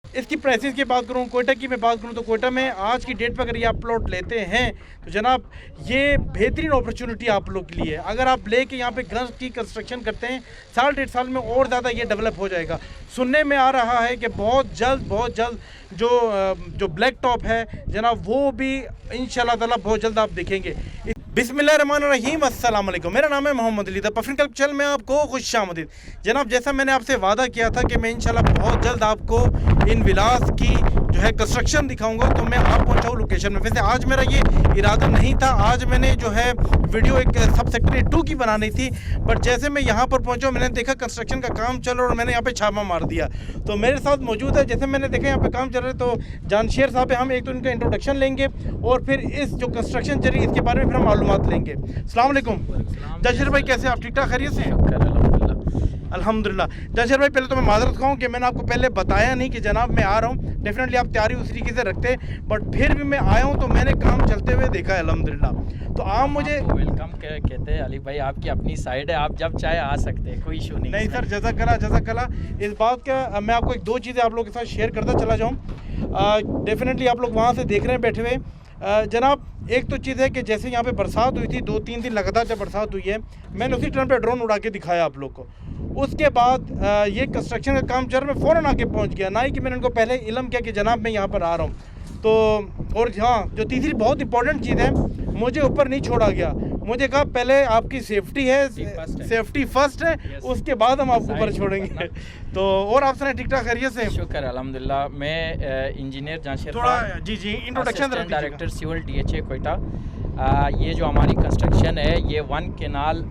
इसकी प्राइसेस की बात करूँ, कोयटा की मैं बात करूँ तो कोयटा में आज की डेट पर अगर ये आप प्लॉट लेते हैं तो जनाब ये बेहतरीन अपॉर्चुनिटी आप लोग के लिए है। अगर आप लेके यहाँ पे घर की कंस्ट्रक्शन करते हैं, साल 1.5 साल में और ज़्यादा ये डेवलप हो जाएगा। सुनने में आ रहा है कि बहुत जल्द जो ब्लैक टॉप है जनाब वो भी इंशाल्लाह ताला बहुत जल्द आप देखेंगे। बिस्मिल्लाहिर्रहमानिर्रहीम, अस्सलाम वालेकुम। मेरा नाम है Mohammad Ali. The puffin culture channel में आपको खुशामदीद। जनाब जैसा मैंने आपसे वादा किया था कि मैं इंशाल्लाह बहुत जल्द आपको इन विलास की जो है कंस्ट्रक्शन दिखाऊंगा, तो मैं आप पहुंचा हूँ लोकेशन में। वैसे आज मेरा ये इरादा नहीं था, आज मैंने जो है वीडियो एक सब सेक्टर 2 की बनानी थी, बट जैसे मैं यहाँ पर पहुँचा मैंने देखा कंस्ट्रक्शन का काम चल रहा और मैंने यहाँ पे छापा मार दिया। तो मेरे साथ मौजूद है, जैसे मैंने देखा यहाँ पे काम चल रहा है, तो जानशेर साहब हम एक तो इनका इंट्रोडक्शन लेंगे और फिर इस जो कंस्ट्रक्शन चल रही है इसके बारे में फिर हम मालूमात लेंगे। अस्सलाम वालेकुम जानशेर भाई, कैसे आप? ठीक ठाक खैरियत से? अल्हम्दुलिल्लाह। जानशेर भाई पहले तो मैं माजरत खाऊँ कि मैंने आपको पहले बताया नहीं कि जनाब मैं आ रहा हूँ। डेफिनेटली आप तैयारी उस तरीके से रखते हैं, बट फिर भी मैं आया हूँ तो मैंने काम चलते हुए देखा है अल्हम्दुलिल्लाह। तो आप मुझे वेलकम कहते हैं अली भाई, आपकी अपनी साइड है, आप जब चाहे आ सकते हैं, कोई इशू नहीं। नहीं सर, जज़ाकल्लाह। इस बात का मैं आपको एक दो चीज़ें आप लोगों के साथ शेयर करता चला जाऊँ। डेफिनेटली आप लोग वहाँ से देख रहे हैं बैठे हुए। जनाब एक तो चीज़ है कि जैसे यहाँ पे बरसात हुई थी, 2-3 दिन लगातार जब बरसात हुई है, मैंने उसी टाइम पे ड्रोन उड़ा के दिखाया आप लोग को। उसके बाद ये कंस्ट्रक्शन का काम चल रहा, मैं फ़ौरन आके पहुँच गया, ना ही कि मैंने उनको पहले इल्म किया कि जनाब मैं यहाँ पर आ रहा हूँ। तो और हाँ, जो तीसरी बहुत इंपॉर्टेंट चीज़ है, मुझे ऊपर नहीं छोड़ा गया। मुझे कहा पहले आपकी सेफ्टी है, सेफ्टी फर्स्ट है, उसके बाद हम आपको ऊपर छोड़ेंगे। तो और आप सुनाए, ठीक ठाक खैरियत से? शुक्र अल्हम्दुलिल्लाह। मैं इंजीनियर जानशेर थोड़ा जी introduction director civil DHA Quetta. ये जो हमारी कंस्ट्रक्शन है ये 1 केनाल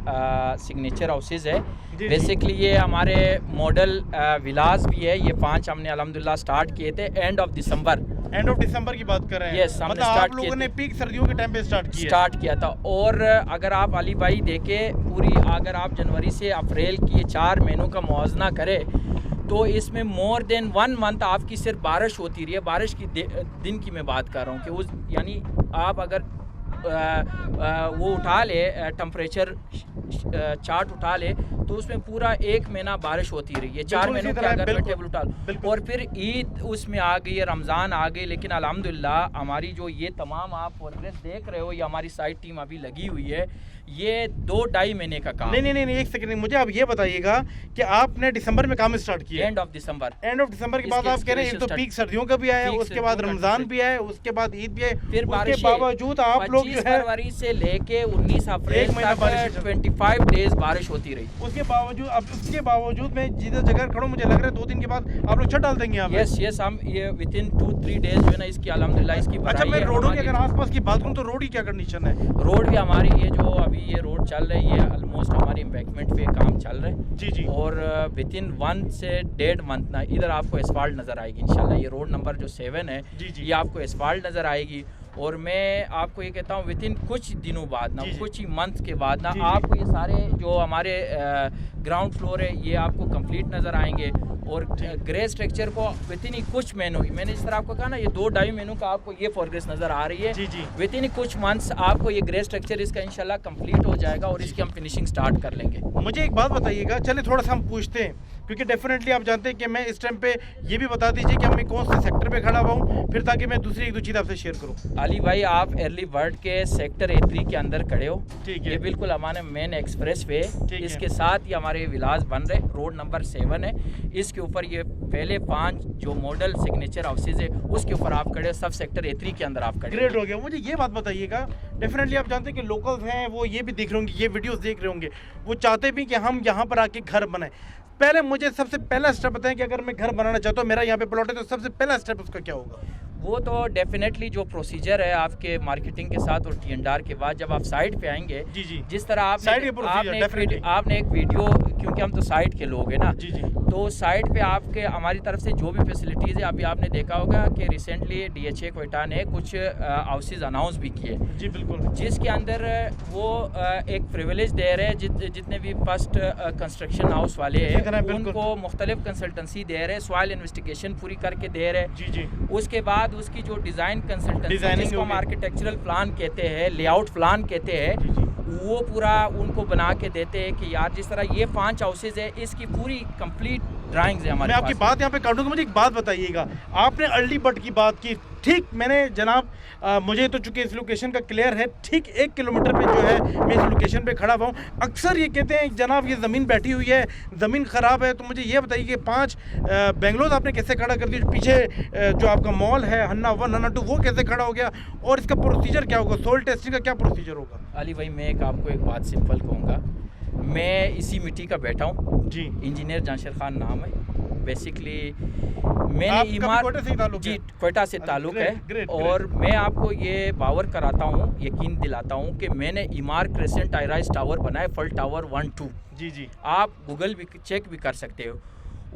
सिग्नेचर हाउसेज है। बेसिकली ये हमारे मॉडल विलास भी है। ये 5 हमने अल्हम्दुलिल्लाह स्टार्ट किए थे एंड ऑफ दिसंबर की बात कर रहे हैं। यस, मतलब आप लोगों ने पीक सर्दियों के टाइम पे स्टार्ट किया था। और अगर आप अली भाई देखे पूरी, अगर आप जनवरी से अप्रैल की 4 महीनों का मुआवजना करें तो इसमें मोर देन 1 मंथ आपकी सिर्फ बारिश होती रही है। बारिश की दिन की मैं बात कर रहा हूँ कि उस यानी आप अगर वो उठा ले, टेम्परेचर चार्ट उठा ले, तो उसमें पूरा 1 महीना बारिश होती रही है। 4 महीनों के अगर मैं टेबल उठा, और फिर ईद उसमें आ गई, रमज़ान आ गई। लेकिन अल्हम्दुलिल्लाह हमारी जो ये तमाम आप प्रोग्रेस देख रहे हो, ये हमारी साइड टीम अभी लगी हुई है, ये 2-2.5 महीने का काम। नहीं, एक सेकंड, मुझे आप ये बताइएगा कि आपने दिसंबर में काम स्टार्ट किया, एंड ऑफ दिसंबर के बाद आप कह रहे हैं एक तो पीक सर्दियों का भी आया, उसके बाद रमजान भी आया, उसके बाद ईद भी है, फिर उसके बावजूद आप लोग जो है फरवरी से लेके 19 अप्रैल तक 25 डेज बारिश होती रही। उसके बावजूद मैं जिधर जगह खड़ा हूं, मुझे लग रहा है 2 दिन के बाद आप लोग छत डाल देंगे यहाँ पे। यस, हम ये विदिन 2-3 डेज जो है ना इसकी अल्हम्दुलिल्लाह इसकी। अच्छा, मैं रोडों के अगर आसपास की बात करूँ तो रोड की क्या कंडीशन है? रोड भी हमारी ये जो अभी ये रोड चल रही है ऑलमोस्ट हमारी एम्बैंकमेंट पे काम चल रहा है। जी। और विदिन 1 से 1.5 मंथ ना इधर आपको एस्फाल्ट नज़र आएगी इंशाल्लाह। ये रोड नंबर जो 7 है ये आपको एस्फाल्ट नज़र आएगी। और मैं आपको ये कहता हूँ विदिन कुछ दिनों बाद ना, कुछ ही मंथ के बाद ना, आपको ये सारे जो हमारे ग्राउंड फ्लोर है ये आपको कंप्लीट नज़र आएंगे। और ग्रे स्ट्रक्चर को विदिन ही कुछ महीनों ही, मैंने इस तरह आपको कहा ना, ये 2-2.5 महीनों का आपको ये प्रोग्रेस नज़र आ रही है। जी। विदिन ही कुछ मंथ्स आपको ये ग्रे स्ट्रक्चर इसका इंशाल्लाह कंप्लीट हो जाएगा और इसकी हम फिनिशिंग स्टार्ट कर लेंगे। मुझे एक बात बताइएगा, चलिए थोड़ा सा हम पूछते हैं, क्योंकि डेफिनेटली आप जानते हैं कि मैं इस टाइम पे ये भी बता दीजिए कि मैं कौन से सेक्टर पे खड़ा हुआ हूँ, फिर ताकि मैं दूसरी 1-2 चीज़ आपसे शेयर करूँ। अली भाई आप अर्ली वर्ल्ड के सेक्टर A3 के अंदर खड़े हो। ठीक है, ये बिल्कुल हमारे मेन एक्सप्रेस वे, इसके साथ ही हमारे विलास बन रहे, रोड नंबर 7 है। इसके ऊपर ये पहले 5 जो मॉडल सिग्नेचर हाउसेज है उसके ऊपर आप खड़े, सब सेक्टर A3 के अंदर आप खड़े। ग्रेट हो गया। मुझे ये बात बताइएगा, डेफिनेटली आप जानते हैं कि लोकल्स हैं वो ये भी देख रहे होंगे, ये वीडियोस देख रहे होंगे, वो चाहते भी कि हम यहाँ पर आके घर बनाएं। पहले मुझे सबसे पहला स्टेप बताएं कि अगर मैं घर बनाना चाहता हूँ, मेरा यहाँ पे प्लॉट है, तो सबसे पहला स्टेप उसका क्या होगा? वो तो डेफिनेटली जो प्रोसीजर है आपके मार्केटिंग के साथ और TNR के बाद जब आप साइट पे आएंगे, जी, जिस तरह आपने एक वीडियो, क्योंकि हम तो साइट के लोग हैं ना, जी, तो साइट पे आपके हमारी तरफ से जो भी फैसिलिटीज़ है, अभी आपने देखा होगा कि रिसेंटली DHA कोयटा ने कुछ हाउसेज अनाउंस भी किए। जी बिल्कुल, जिसके अंदर वो एक प्रिविलेज दे रहे हैं जितने भी फर्स्ट कंस्ट्रक्शन हाउस वाले हैं उनको मुख्तलिफ कंसल्टेंसी दे रहे हैं, सॉइल इन्वेस्टिगेशन पूरी करके दे रहे हैं। जी। उसके बाद उसकी जो डिज़ाइन कंसल्टेंसी, जिसको हम आर्किटेक्चरल प्लान कहते हैं, लेआउट प्लान कहते हैं, वो पूरा उनको बना के देते हैं कि यार जिस तरह ये 5 हाउसेज है इसकी पूरी कंप्लीट ड्राइंग्स है हमारे मैं आपकी पास। बात यहाँ पे काटूंगा, मुझे एक बात बताइएगा, आपने अर्ली बर्ड की बात की, ठीक मैंने जनाब मुझे तो चूंकि इस लोकेशन का क्लियर है, ठीक 1 किलोमीटर पे जो है मैं इस लोकेशन पे खड़ा हुआ हूँ। अक्सर ये कहते हैं जनाब ये ज़मीन बैठी हुई है, ज़मीन ख़राब है, तो मुझे ये बताइए कि 5 बेंगलोर आपने कैसे खड़ा कर दिया, पीछे जो आपका मॉल है हन्ना 1 हन्ना 2 वो कैसे खड़ा हो गया, और इसका प्रोसीजर क्या होगा, सोल टेस्टिंग का क्या प्रोसीजर होगा? अली भाई मैं आपको एक बात सिंपल कहूँगा, मैं इसी मिट्टी का बैठा हूँ जी। इंजीनियर जांशर खान नाम है। बेसिकली आपका मैंने भी ईमार कोयटा से ही ताल्लुक जी है? कोयटा से ताल्लुक है। ग्रेट, और मैं आपको ये बावर कराता हूँ, यकीन दिलाता हूँ कि मैंने ईमार क्रेसेंट हाई-राइज टावर बनाए, फल टावर 1-2। जी जी। आप गूगल भी चेक भी कर सकते हो।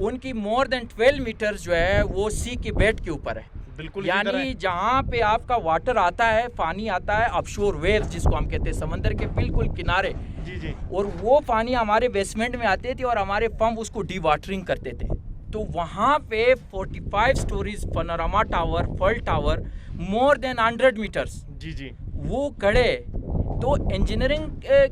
उनकी मोर देन 12 मीटर्स जो है वो सी के बेड के ऊपर है। बिल्कुल इसी तरह यानी है। जहाँ पे आपका वाटर आता है, पानी आता है अपशोर वेव्स जिसको हम कहते हैं, समंदर के बिल्कुल किनारे, जी जी। और वो पानी हमारे बेसमेंट में आते थे और हमारे पंप उसको डी वाटरिंग करते थे। तो वहाँ पे 45 स्टोरीज पनोरामा टावर, फल टावर, मोर देन 100 मीटर्स जी जी। वो खड़े। तो इंजीनियरिंग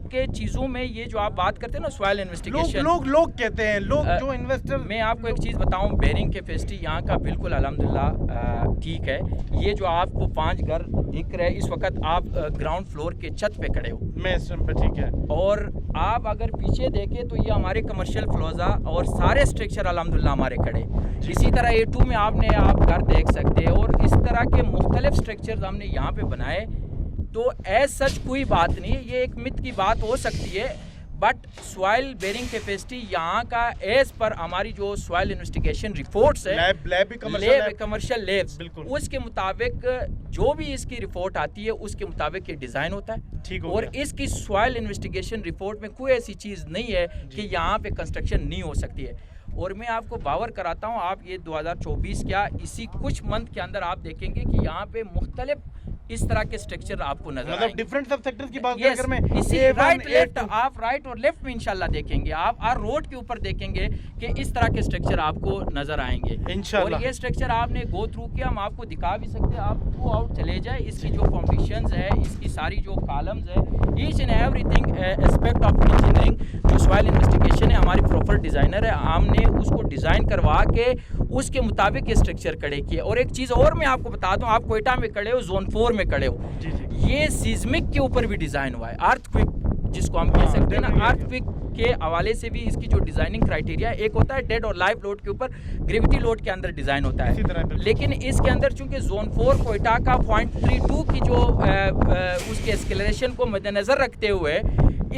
के चीज़ों में ये जो आप बात करते हैं ना, सॉइल इन्वेस्टिगेशन, लोग कहते हैं, लोग जो इन्वेस्टर, मैं आपको एक चीज़ बताऊं, बेरिंग कैपेसिटी यहाँ का बिल्कुल अल्हम्दुलिल्लाह ठीक है। ये जो आपको 5 घर दिख रहे हैं इस वक्त, आप ग्राउंड फ्लोर के छत पे खड़े हो, मैं इस टाइम पे ठीक है। और आप अगर पीछे देखें तो ये हमारे कमर्शियल फ्लोजा और सारे स्ट्रक्चर अल्हम्दुलिल्लाह हमारे खड़े। इसी तरह A2 में आप घर देख सकते हैं, और इस तरह के मुख्तलिफ स्ट्रक्चर्स हमने यहाँ पे बनाए। तो एज सच कोई बात नहीं है, ये एक मिथ की बात हो सकती है, बट सॉइल बेरिंग कैपेसिटी यहाँ का एज पर हमारी जो सॉइल इन्वेस्टिगेशन रिपोर्ट्स है, लैब भी कमर्शियल लैब्स, बिल्कुल उसके मुताबिक जो भी इसकी रिपोर्ट आती है उसके मुताबिक ये डिज़ाइन होता है। ठीक हो और गया। इसकी सॉइल इन्वेस्टिगेशन रिपोर्ट में कोई ऐसी चीज़ नहीं है कि यहाँ पे कंस्ट्रक्शन नहीं हो सकती है। और मैं आपको बावर कराता हूँ, आप ये 2024 क्या इसी कुछ मंथ के अंदर आप देखेंगे कि यहाँ पे मुख्तलिफ इस तरह के स्ट्रक्चर आपको नजर मतलब डिफरेंट सब सेक्टर्स की बात Yes, अगर मैं इसी A1, राइट लेफ्ट, A2 आप राइट और लेफ्ट में इंशाल्लाह देखेंगे, आप रोड के ऊपर देखेंगे कि इस तरह के स्ट्रक्चर आपको नजर आएंगे इंशाल्लाह। और ये स्ट्रक्चर आपने गो थ्रू किया, हम आपको दिखा भी सकते हैं, आप थ्रू आउट चले जाए। इसकी जो फाउंडेशंस है, इसकी सारी जो कॉलम्स है, each and everything aspect of engineering जो सॉइल इन्वेस्टिगेशन है, हमारी प्रॉपर डिज़ाइनर है, हमने उसको डिज़ाइन करवा के उसके मुताबिक ये स्ट्रक्चर खड़े किए। और एक चीज़ और मैं आपको बता दूं, आप कोयटा में खड़े हो, जोन 4 में खड़े हो, जी जी। ये सीज़मिक के ऊपर भी डिज़ाइन हुआ है, अर्थक्विक जिसको हम कह सकते हैं ना, अर्थक्विक के हवाले से भी इसकी जो डिज़ाइनिंग क्राइटेरिया, एक होता है डेड और लाइव लोड के ऊपर, ग्रेविटी लोड के अंदर डिज़ाइन होता इसी तरह है, बिल्कुल। लेकिन इसके अंदर चूंकि जोन 4 कोयटा का 0.32 की जो उसके एस्केलेरेशन को मद्देनज़र रखते हुए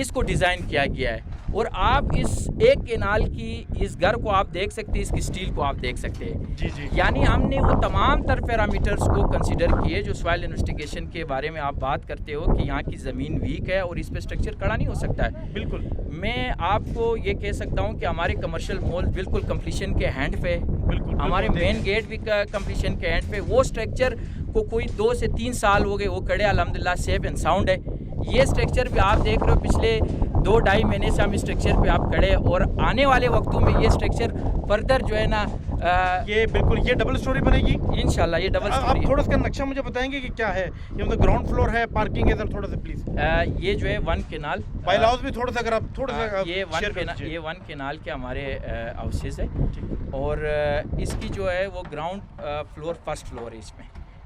इसको डिज़ाइन किया गया है। और आप इस एक केनाल की इस घर को आप देख सकते हैं, इसकी स्टील को आप देख सकते हैं। जी जी। यानी हमने वो तमाम तर पैरामीटर्स को कंसीडर किए जो सॉइल इन्वेस्टिगेशन के बारे में आप बात करते हो कि यहाँ की ज़मीन वीक है और इस पे स्ट्रक्चर खड़ा नहीं हो सकता है। बिल्कुल। मैं आपको ये कह सकता हूँ कि हमारे कमर्शियल मॉल बिल्कुल कंप्लीशन के हैंड पे, बिल्कुल हमारे मेन गेट भी कंप्लीशन के हैंड पे, वो स्ट्रक्चर को कोई 2 से 3 साल हो गए वो खड़े, अल्हम्दुलिल्लाह सेफ एंड साउंड है। ये स्ट्रक्चर भी आप देख रहे हो, पिछले 2-2.5 महीने से हम इस स्ट्रक्चर पे आप खड़े, और आने वाले वक्तों में ये स्ट्रक्चर फर्दर जो है ना ये बिल्कुल ये डबल स्टोरी बनेगी इंशाल्लाह। ये डबल आप स्टोरी थोड़ा इसका नक्शा मुझे बताएंगे कि क्या है ये, मतलब ग्राउंड फ्लोर है, पार्किंग है, सर थोड़ा सा प्लीज। ये जो है 1 केनाल बाइल हाउस भी थोड़ा सा अगर आप थोड़ा सा आप ये share 1 कर दीजिए। केनाल के हमारे हाउसेस है, और इसकी जो है वो ग्राउंड फ्लोर फर्स्ट फ्लोर है,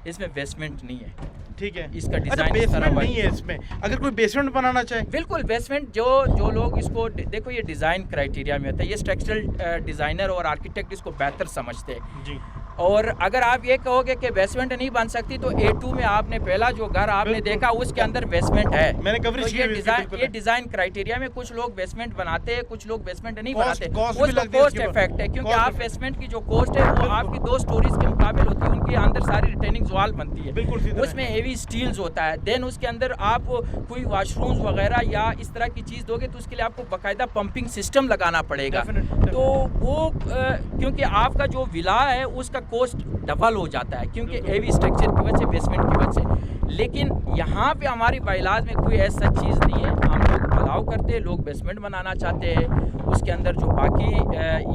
इसमें बेसमेंट नहीं है। ठीक है। इसका अच्छा, डिजाइन बेसमेंट नहीं है इसमें, अगर कोई बेसमेंट बनाना चाहे? बिल्कुल बेसमेंट, जो लोग इसको देखो, ये डिज़ाइन क्राइटेरिया में होता है, ये स्ट्रक्चरल डिज़ाइनर और आर्किटेक्ट इसको बेहतर समझते हैं। जी। और अगर आप ये कहोगे कि बेसमेंट नहीं बन सकती, तो A2 में आपने पहला जो घर आपने देखा उसके अंदर बेसमेंट है। मैंने कवरेज तो की हुई है, बिल्कुल ये है। डिज़ाइन क्राइटेरिया में कुछ लोग बेसमेंट बनाते हैं, कुछ लोग बेसमेंट नहीं Cost बनाते। भी लगती है कॉस्ट इसके ऊपर। इफेक्ट है, क्योंकि Cost आप effect। बेसमेंट की जो कॉस्ट है वो आपकी 2 स्टोरीज के मुकाबले होती है, उनके अंदर सारी रिटेनिंग वॉल बनती है, बिल्कुल सीधा है। उसमें हेवी स्टील्स होता है। देन उसके अंदर आप कोई वॉशरूम्स वगैरह या इस तरह की चीज़ दोगे तो उसके लिए आपको बाकायदा पंपिंग सिस्टम लगाना पड़ेगा। Definitely। तो वो क्योंकि आपका जो विला है उसका कॉस्ट डबल हो जाता है, क्योंकि हेवी स्ट्रक्चर की वजह से, बेसमेंट की वजह से। लेकिन यहाँ पे हमारी बाइलाज में कोई ऐसा चीज़ नहीं है, हम लोग अलाउ करते हैं, लोग बेसमेंट बनाना चाहते हैं, उसके अंदर जो बाकी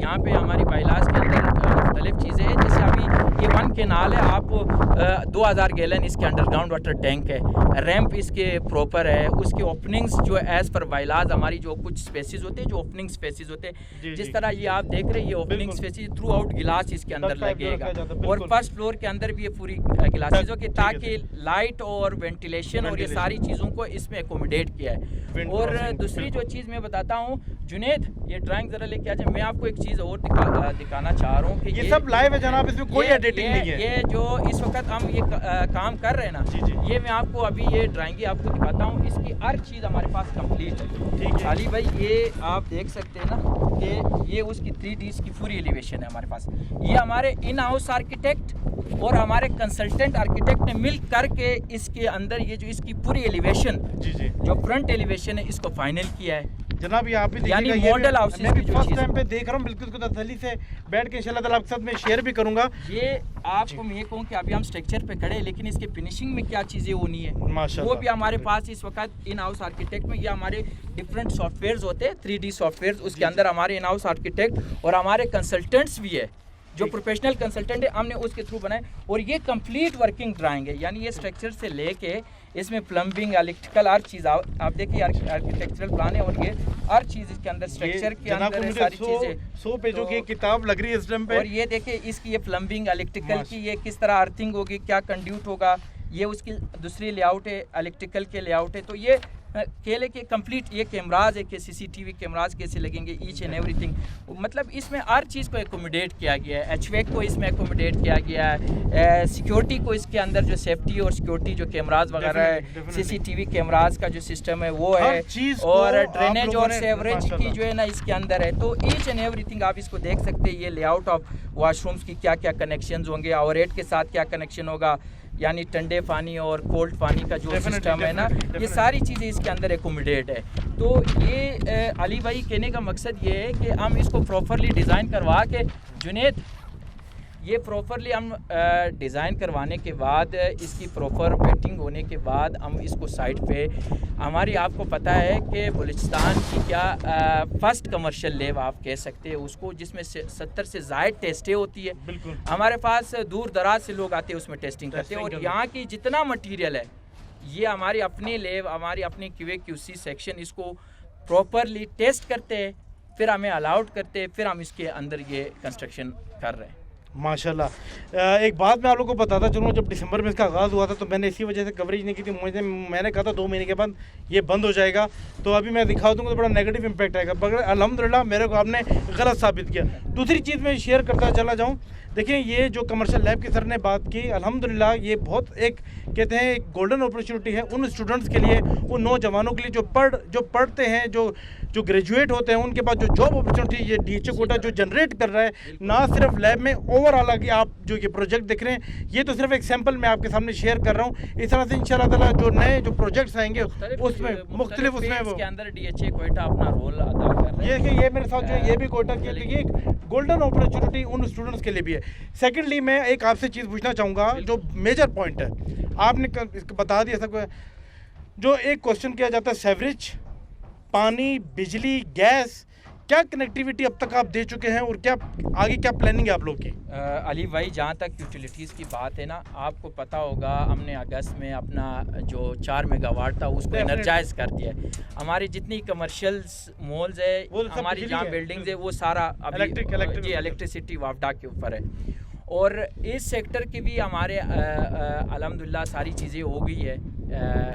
यहाँ पे हमारी बाइलाज के अंदर मुख्तलिफ चीज़ें हैं, जैसे अभी ये 1 के नाल है। आप 2000 गैलन इसके अंडरग्राउंड वाटर टैंक है, रैंप इसके प्रॉपर है, उसके ओपनिंग्स जो एज पर बाइलाज हमारी जो कुछ स्पेसिस होते हैं, जो ओपनिंग स्पेसिस होते हैं, जिस तरह ये आप देख रहे हैं, ये ओपनिंग स्पेसिस थ्रू आउट गिलास इसके अंदर लगेगा, और फर्स्ट फ्लोर के अंदर भी ये पूरी गिलासेस हो, ताकि लाइट और वेंटिलेशन और ये सारी चीज़ों को इसमें एकोमोडेट किया है। और दूसरी जो चीज़ मैं बताता हूँ, जुनेद ये ड्राइंग ज़रा लेके आ जाए। मैं आपको एक चीज़ और दिखाना चाह रहा हूँ कि ये सब लाइव है जनाब, इसमें कोई एडिटिंग नहीं है। ये जो इस वक्त हम ये काम कर रहे हैं ना, ये मैं आपको अभी ये ड्राइंग आपको दिखाता हूँ, इसकी हर चीज़ हमारे पास कंप्लीट है। ठीक है अली भाई, ये आप देख सकते हैं ना कि ये उसकी 3D की पूरी एलिवेशन है हमारे पास। ये हमारे इन हाउस आर्किटेक्ट और हमारे कंसल्टेंट आर्किटेक्ट ने मिल करके इसके अंदर ये जो इसकी पूरी एलिवेशन, जो फ्रंट एलिवेशन है, इसको फाइनल किया है जनाब। ये आप ही यानी देखिएगा, मॉडल हाउस मैं भी फर्स्ट टाइम पे देख रहा हूँ, बिल्कुल इसको तसल्ली से बैठ के इंशाल्लाह ताला आपके साथ मैं शेयर भी करूंगा। ये आपको मैं ये कहूँ कि अभी हम स्ट्रक्चर पे खड़े हैं, लेकिन इसके फिनिशिंग में क्या चीज़ें होनी है माशाल्लाह, वो भी हमारे पास इस वक्त इन हाउस आर्किटेक्ट में, ये हमारे डिफरेंट सॉफ्टवेयर्स होते हैं, 3D सॉफ्टवेयर्स, उसके अंदर हमारे इन हाउस आर्किटेक्ट और हमारे कंसल्टेंट्स भी है, जो प्रोफेशनल कंसल्टेंट है, हमने उसके थ्रू बनाए। और ये कंप्लीट वर्किंग ड्राइंग है, यानी ये स्ट्रक्चर से लेके इसमें प्लम्बिंग, इलेक्ट्रिकल, हर चीज़ आप देखिए आर्किटेक्चरल प्लान है, और ये हर चीज़ इसके अंदर स्ट्रक्चर के अंदर सारी चीज़ें 100 पेजों की किताब लग रही है इस टाइम पे। और ये देखिए इसकी ये प्लम्बिंग, इलेक्ट्रिकल की ये किस तरह अर्थिंग होगी, क्या कंड्यूट होगा, ये उसकी दूसरी लेआउट है, इलेक्ट्रिकल के लेआउट है। तो ये केले के कंप्लीट ये कैमराज है कि CCTV कैमराज कैसे लगेंगे, ईच एंड एवरीथिंग, मतलब इसमें हर चीज़ को एकोमोडेट किया गया है। HVAC को इसमें एकोमोडेट किया गया है, सिक्योरिटी को इसके अंदर जो सेफ्टी और सिक्योरिटी जो कैमराज वगैरह है, CCTV कैमराज का जो सिस्टम है वो है, और ड्रेनेज और सेवरेज की जो है ना इसके अंदर है। तो ईच एंड एवरीथिंग आप इसको देख सकते हैं। ये लेआउट ऑफ वॉशरूम्स की क्या क्या कनेक्शन होंगे, आउटलेट के साथ क्या कनेक्शन होगा, यानी ठंडे पानी और कोल्ड पानी का जो सिस्टम है ना, ये सारी चीज़ें इसके अंदर एकोमोडेट है। तो ये अली भाई कहने का मकसद ये है कि हम इसको प्रॉपरली डिज़ाइन करवा के, जुनेद ये प्रॉपरली हम डिज़ाइन करवाने के बाद, इसकी प्रॉपर वेटिंग होने के बाद हम इसको साइट पे, हमारी आपको पता है कि बलूचिस्तान की क्या फर्स्ट कमर्शियल लैब आप कह सकते हैं उसको, जिसमें 70 से ज़ायद टेस्टें होती है। बिल्कुल हमारे पास दूर दराज से लोग आते हैं, उसमें टेस्टिंग करते हैं, और यहाँ की जितना मटीरियल है ये हमारी अपनी लैब, हमारी अपनी QA/QC सेक्शन इसको प्रॉपरली टेस्ट करते हैं, फिर हमें अलाउड करते हैं, फिर हम इसके अंदर ये कंस्ट्रक्शन कर रहे हैं। माशाल्लाह। एक बात मैं आप लोगों को बताता चलूँ, जब दिसंबर में इसका आगाज़ हुआ था तो मैंने इसी वजह से कवरेज नहीं की थी। मैंने कहा था 2 महीने के बाद ये बंद हो जाएगा, तो अभी मैं दिखा दूँगा तो बड़ा नेगेटिव इम्पैक्ट आएगा, मगर अल्हम्दुलिल्लाह मेरे को आपने गलत साबित किया। दूसरी चीज़ मैं शेयर करता चला जाऊँ, देखिए ये जो कमर्शियल लैब की सर ने बात की, अल्हम्दुलिल्लाह ये बहुत एक कहते हैं एक गोल्डन अपॉर्चुनिटी है उन स्टूडेंट्स के लिए, उन नौजवानों के लिए जो पढ़ते हैं, जो ग्रेजुएट होते हैं, उनके पास जो जॉब अपॉर्चुनिटी ये DHA कोटा जो जनरेट कर रहा है, ना सिर्फ लैब में, ओवरऑल आगे आप जो ये प्रोजेक्ट देख रहे हैं, ये तो सिर्फ एक सैंपल मैं आपके सामने शेयर कर रहा हूँ। इस तरह से इंशाल्लाह ताला जो नए जो प्रोजेक्ट्स आएंगे उसमें मुख्तलिफ उसमें वो के अंदर DHA कोटा अपना रोल अदा कर रहा है। ये मेरे साथ जो है ये भी कोटा के लिए एक गोल्डन अपॉर्चुनिटी उन स्टूडेंट्स के लिए भी है। सेकेंडली मैं एक आपसे चीज़ पूछना चाहूँगा, जो मेजर पॉइंट है आपने बता दिया सब, जो एक क्वेश्चन किया जाता है, सेवरेज, पानी, बिजली, गैस, क्या कनेक्टिविटी अब तक आप दे चुके हैं और क्या आगे क्या प्लानिंग है आप लोग की? अली भाई जहाँ तक यूटिलिटीज़ की बात है ना, आपको पता होगा हमने अगस्त में अपना जो 4 मेगावाट था उसको एनर्जाइज कर दिया है। हमारी जितनी कमर्शियल मॉल्स है, हमारी जहाँ बिल्डिंग्स है, वो सारा अभी जी इलेक्ट्रिसिटी वापडा के ऊपर है। और इस सेक्टर की भी हमारे अल्हम्दुलिल्लाह सारी चीज़ें हो गई है,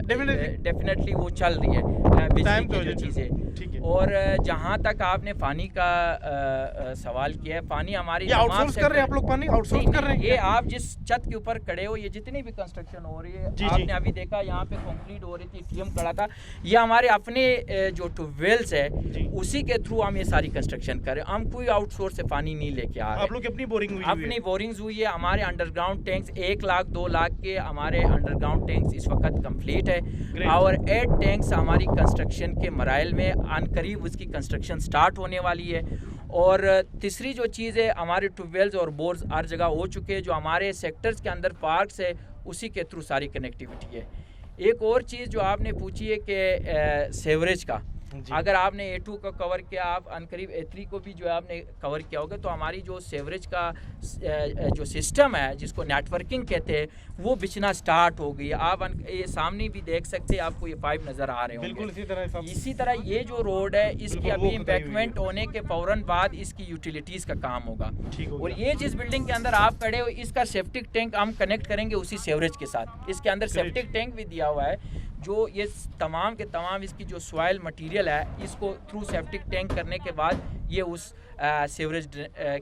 डेफिनेटली वो चल रही है बिजली की जो चीज़ें। और जहाँ तक आपने पानी का सवाल किया है, पानी हमारी आउटसोर्स कर रहे हैं आप लोग, पानी आउटसोर्स कर रहे हैं। ये आप जिस छत के ऊपर खड़े हो, ये जितनी भी कंस्ट्रक्शन हो रही है, आपने अभी देखा यहाँ पे कंक्रीट हो रही थी, TM खड़ा था, ये हमारे अपने जो ट्यूबवेल्स है उसी के थ्रू हम ये सारी कंस्ट्रक्शन कर रहे हैं। हम कोई आउटसोर्स से पानी नहीं लेके आ रहे, आप लोग अपनी बोरिंग हुई, अपनी बोरिंग्स हुई है। हमारे अंडरग्राउंड टैंक्स 1 लाख 2 लाख के हमारे अंडरग्राउंड टैंक्स इस वक्त कंप्लीट है, और 8 टैंक्स हमारी कंस्ट्रक्शन के मराइल में अनकरीब उसकी कंस्ट्रक्शन स्टार्ट होने वाली है। और तीसरी जो चीज़ है, हमारे ट्यूबवेल्स और बोर्स हर जगह हो चुके हैं, जो हमारे सेक्टर्स के अंदर पार्क्स है उसी के थ्रू सारी कनेक्टिविटी है। एक और चीज़ जो आपने पूछी है कि सेवरेज का, जी। अगर आपने A2 को कवर किया, आप अनकरीब A3 को भी जो है आपने कवर किया होगा, तो हमारी जो सेवरेज का जो सिस्टम है जिसको नेटवर्किंग कहते हैं वो बिछना स्टार्ट हो गई। आप ये सामने भी देख सकते हैं, आपको ये पाइप नज़र आ रहे होंगे। बिल्कुल इसी तरह ये जो रोड है इसकी बिल्कुल अभी वो खुदाई हुई इम्पैक्टमेंट है। होने के फ़ौरन बाद इसकी यूटिलिटीज़ का काम होगा। ठीक हो और गया। ये जिस बिल्डिंग के अंदर आप खड़े हो, इसका सेप्टिक टैंक हम कनेक्ट करेंगे उसी सेवरेज के साथ। इसके अंदर Great. सेप्टिक टैंक भी दिया हुआ है, जो ये तमाम के तमाम इसकी जो सॉइल मटेरियल है इसको थ्रू सेप्टिक टैंक करने के बाद ये उस सीवरेज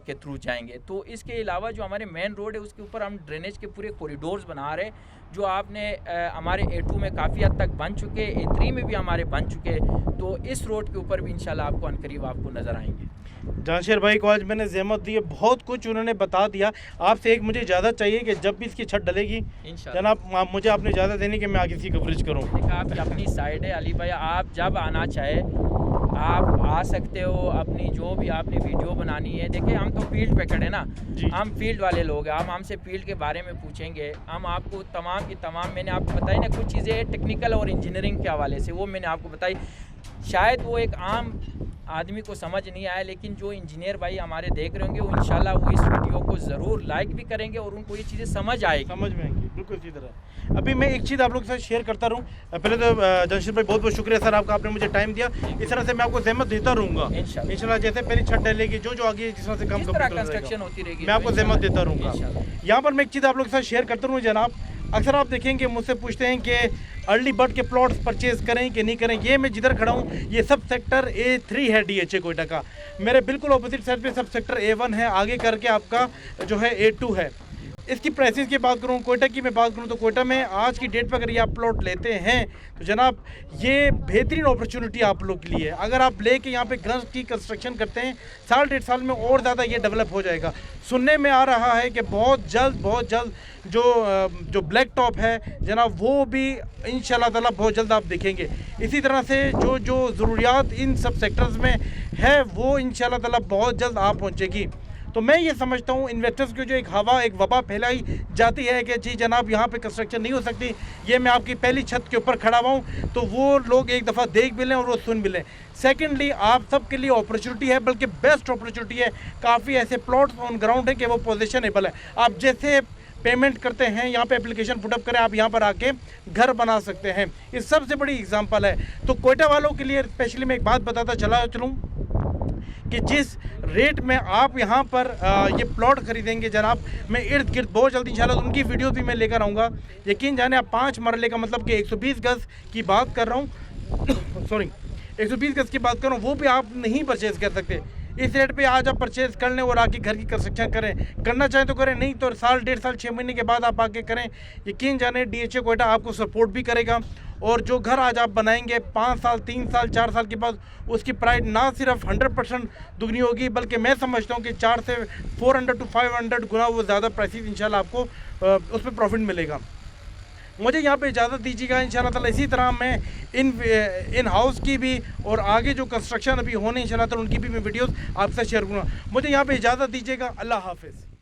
के थ्रू जाएंगे। तो इसके अलावा जो हमारे मेन रोड है उसके ऊपर हम ड्रेनेज के पूरे कॉरिडोर्स बना रहे हैं, जो आपने हमारे A2 में काफ़ी हद तक बन चुके, A3 में भी हमारे बन चुके। तो इस रोड के ऊपर भी इंशाल्लाह आपको अनकरीब आपको नज़र आएंगे। जहांगीर भाई को आज मैंने ज़हमत दी है, बहुत कुछ उन्होंने बता दिया। आपसे एक मुझे इजाज़त चाहिए कि जब भी इसकी छत डलेगी इंशाल्लाह जनाब मुझे आपने इजाज़त देनी कि मैं आगे इसकी कवरेज करूँ। देखिए आपकी अपनी साइड है अली भाई, आप जब आना चाहे आप आ सकते हो, अपनी जो भी आपने वीडियो बनानी है। देखिए हम तो फील्ड पे खड़े ना, जी। हम फील्ड वाले लोग हैं, हम हमसे फील्ड के बारे में पूछेंगे। हम आपको तमाम की तमाम, मैंने आपको बताई ना कुछ चीज़ें टेक्निकल और इंजीनियरिंग के हवाले से, वो मैंने आपको बताई। शायद वो एक आम आदमी को समझ नहीं आया, लेकिन जो इंजीनियर भाई हमारे देख रहे होंगे वो इंशाल्लाह वो इस वीडियो को ज़रूर लाइक भी करेंगे और उनको ये चीज़ें समझ आएगी। समझ में आएंगी बिल्कुल इसी तरह। अभी मैं एक चीज़ आप लोगों के साथ शेयर करता रहूँ। पहले तो जहांगीर भाई बहुत बहुत शुक्रिया सर आपका, आपने मुझे टाइम दिया। इस तरह से मैं आपको ज़हमत देता रहूँगा इंशाल्लाह। जैसे पहली छत डलेगी, जो आगे जिस तरह से काम कंस्ट्रक्शन होती रहेगी मैं आपको ज़हमत देता रहूँगा। इंशाल्लाह। यहाँ पर मैं एक चीज़ आप लोगों के साथ शेयर करता रहूँ जनाब। अक्सर आप देखेंगे मुझसे पूछते हैं कि अर्ली बर्ड के प्लॉट्स परचेज करें कि नहीं करें। ये मैं जिधर खड़ा हूँ ये सब सेक्टर A3 है DHA कोयटा का। मेरे बिल्कुल ऑपोजिट साइड पे सब सेक्टर A1 है, आगे करके आपका जो है A2 है। इसकी प्राइसेस की बात करूँ, कोयटा की मैं बात करूँ तो कोयटा में आज की डेट पर अगर ये आप प्लॉट लेते हैं तो जनाब ये बेहतरीन अपॉर्चुनिटी आप लोग के लिए है। अगर आप लेके यहाँ पे घर की कंस्ट्रक्शन करते हैं, साल डेढ़ साल में और ज़्यादा ये डेवलप हो जाएगा। सुनने में आ रहा है कि बहुत जल्द जो ब्लैक टॉप है जनाब वो भी इंशाल्लाह ताला बहुत जल्द आप देखेंगे। इसी तरह से जो ज़रूरियात इन सब सेक्टर्स में है वो इंशाल्लाह ताला बहुत जल्द आप पहुँचेगी। तो मैं ये समझता हूँ इन्वेस्टर्स की जो एक वबा फैलाई जाती है कि जी जनाब यहाँ पे कंस्ट्रक्शन नहीं हो सकती, ये मैं आपकी पहली छत के ऊपर खड़ा हुआ हूँ, तो वो लोग एक दफ़ा देख भी लें और वो सुन भी लें। सेकेंडली आप सब के लिए अपॉर्चुनिटी है, बल्कि बेस्ट अपॉर्चुनिटी है। काफ़ी ऐसे प्लॉट्स ऑन ग्राउंड है कि वो पोजिशनेबल है। आप जैसे पेमेंट करते हैं यहाँ पे एप्लीकेशन पुटअप करें, आप यहाँ पर आके घर बना सकते हैं। ये सबसे बड़ी एग्जांपल है। तो कोयटा वालों के लिए स्पेशली मैं एक बात बताता चलूँ कि जिस रेट में आप यहाँ पर ये प्लॉट खरीदेंगे जनाब, मैं इर्द गिर्द बहुत जल्दी इंशाल्लाह उनकी वीडियो भी मैं लेकर आऊँगा। यकीन जाने आप 5 मरले का मतलब कि 120 गज़ की बात कर रहा हूँ सॉरी 120 गज़ की बात कर रहा हूँ, वो भी आप नहीं परचेज़ कर सकते। इस रेट पे आज आप परचेज कर लें और आके घर की कंस्ट्रक्शन करें। करना चाहें तो करें, नहीं तो साल डेढ़ साल 6 महीने के बाद आप आके करें। यकीन जाने DHA कोयटा आपको सपोर्ट भी करेगा। और जो घर आज आप बनाएंगे 5 साल 3 साल 4 साल के बाद उसकी प्राइस ना सिर्फ 100% दुगनी होगी, बल्कि मैं समझता हूँ कि 4 से 400 to 500 गुना वो ज़्यादा प्राइसेस इंशाल्लाह आपको उसमें प्रॉफिट मिलेगा। मुझे यहाँ पे इजाज़त दीजिएगा। इंशाल्लाह ताला इसी तरह मैं इन हाउस की भी और आगे जो कंस्ट्रक्शन अभी होने इंशाल्लाह ताला उनकी भी मैं वीडियोस आपसे शेयर करूँगा। मुझे यहाँ पे इजाज़त दीजिएगा। अल्लाह हाफ़िज़।